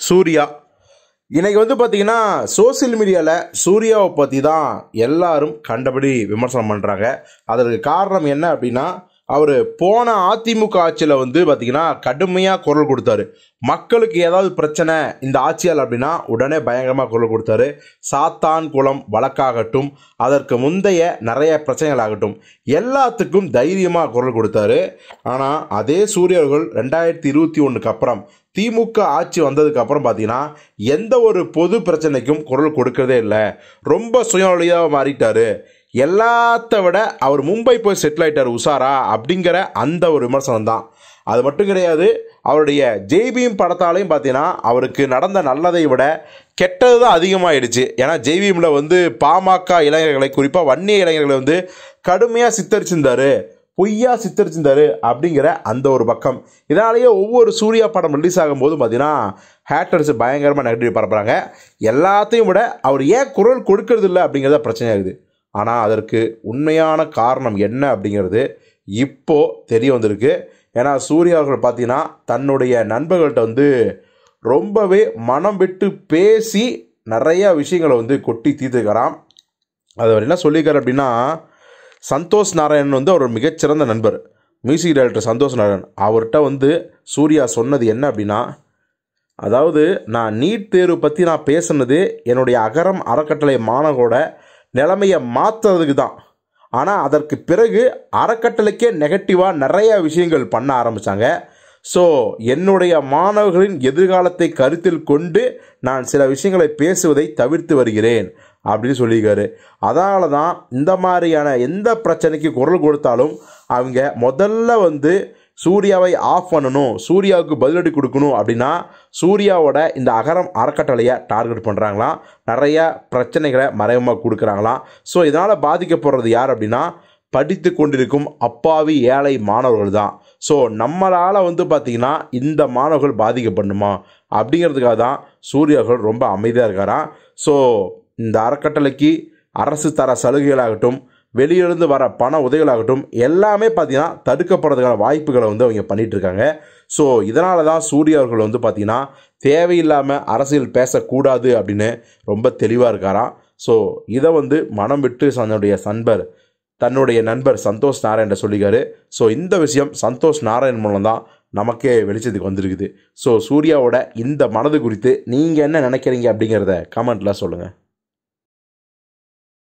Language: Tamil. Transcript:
சூர்யா இன்னைக்கு பார்த்தீங்கன்னா சோசியல் மீடியாவில் சூர்யாவை பற்றி தான் எல்லாரும் கண்டபடி விமர்சனம் பண்ணுறாங்க. அதற்கு காரணம் என்ன அப்படின்னா, அவர் போன அதிமுக ஆட்சியில் பார்த்தீங்கன்னா கடுமையாக குரல் கொடுத்தாரு. மக்களுக்கு ஏதாவது பிரச்சனை இந்த ஆட்சியால் அப்படின்னா உடனே பயங்கரமாக குரல் கொடுத்தாரு. சாத்தான் குளம் வழக்காகட்டும், அதற்கு முந்தைய நிறைய பிரச்சனைகள் ஆகட்டும், எல்லாத்துக்கும் தைரியமாக குரல் கொடுத்தாரு. ஆனால் அதே சூர்யா அவர்கள் 2021 அப்புறம் திமுக ஆட்சி வந்ததுக்கு அப்புறம் பார்த்தீங்கன்னா எந்த ஒரு பொது பிரச்சனைக்கும் குரல் கொடுக்கறதே இல்லை. ரொம்ப சுயநலியாக மாறிட்டாரு. எல்லாத்த விட அவர் மும்பை போய் செட்டில் ஆகிட்டார் உஷாரா அப்படிங்கிற அந்த ஒரு விமர்சனம் தான். அது மட்டும் கிடையாது, அவருடைய ஜெய்பீம் படத்தாலையும் பார்த்தீங்கன்னா அவருக்கு நடந்த நல்லதை விட கெட்டது தான் அதிகமாகிடுச்சு. ஏன்னா ஜெய்பீமில் பாமக இளைஞர்களை, குறிப்பாக வன்னிய இளைஞர்களை கடுமையாக சித்தரிச்சிருந்தார், பொய்யா சித்தரிச்சிருந்தாரு அப்படிங்கிற அந்த ஒரு பக்கம். இதனாலேயே ஒவ்வொரு சூர்யா படம் ரிலீஸ் ஆகும்போது பார்த்தீங்கன்னா ஹேட்டர்ஸ் பயங்கரமாக நெகட்டிவ் பரப்புகிறாங்க. எல்லாத்தையும் விட அவர் ஏன் குரல் கொடுக்கறது இல்லை அப்படிங்கிறத பிரச்சனையாகுது. ஆனால் அதற்கு உண்மையான காரணம் என்ன அப்படிங்கிறது இப்போது தெரிய வந்திருக்கு. ஏன்னா சூர்யா அவர்கள் பார்த்தீங்கன்னா தன்னுடைய நண்பர்கள்ட்ட ரொம்பவே மனம் விட்டு பேசி நிறையா விஷயங்களை கொட்டி தீர்த்துக்கிறான். அது அவர் என்ன சொல்லியிருக்காரு அப்படின்னா, சந்தோஷ் நாராயணன் அவர் மிகச்சிறந்த நண்பர், மியூசிக் டைரக்டர் சந்தோஷ் நாராயணன். அவர்கிட்ட சூர்யா சொன்னது என்ன அப்படின்னா, அதாவது நான் நீட் தேர்வு பற்றி நான் பேசுனது என்னுடைய அகரம் அறக்கட்டளை மாணவரோட நிலைமையை மாற்றுறதுக்கு தான். ஆனால் அதற்கு பிறகு அறக்கட்டளைக்கே நெகட்டிவாக நிறைய விஷயங்கள் பண்ண ஆரம்பித்தாங்க. ஸோ என்னுடைய மாணவர்களின் எதிர்காலத்தை கருத்தில் கொண்டு நான் சில விஷயங்களை பேசுவதை தவிர்த்து வருகிறேன் அப்படின்னு சொல்லியிருக்காரு. அதனால தான் இந்த மாதிரியான எந்த பிரச்சனைக்கு குரல் கொடுத்தாலும் அவங்க முதல்ல சூர்யாவை ஆஃப் பண்ணணும், சூர்யாவுக்கு பதிலடி கொடுக்கணும் அப்படின்னா சூர்யாவோட இந்த அகரம் அறக்கட்டளையை டார்கெட் பண்ணுறாங்களாம். நிறையா பிரச்சனைகளை மறைமுகமாக கொடுக்குறாங்களாம். ஸோ இதனால் பாதிக்கப்படுறது யார் அப்படின்னா, படித்து கொண்டிருக்கும் அப்பாவி ஏழை மாணவர்கள் தான். ஸோ நம்மளால் பார்த்திங்கன்னா இந்த மாணவர்கள் பாதிக்கப்படணுமா அப்படிங்கிறதுக்காக தான் சூர்யாக்கள் ரொம்ப அமைதியாக இருக்காராம். ஸோ இந்த அறக்கட்டளைக்கு அரசு தர சலுகைகளாகட்டும், வெளியிலிருந்து வர பண உதவிகளாகட்டும் எல்லாமே பார்த்தீங்கன்னா தடுக்கப்படுறதுக்கான வாய்ப்புகளை அவங்க பண்ணிகிட்ருக்காங்க. ஸோ இதனால தான் சூர்யா அவர்கள் பார்த்தீங்கன்னா தேவையில்லாமல் அரசியல் பேசக்கூடாது அப்படின்னு ரொம்ப தெளிவாக இருக்காராம். ஸோ இதை மனம் விட்டு தன்னுடைய நண்பர் சந்தோஷ் நாராயணன் சொல்லிக்காரு. ஸோ இந்த விஷயம் சந்தோஷ் நாராயணன் மூலம் தான் நமக்கே வெளிச்சத்துக்கு வந்திருக்குது. ஸோ சூர்யாவோட இந்த மனது குறித்து நீங்கள் என்ன நினைக்கிறீங்க அப்படிங்கிறத கமெண்ட்டில் சொல்லுங்கள்.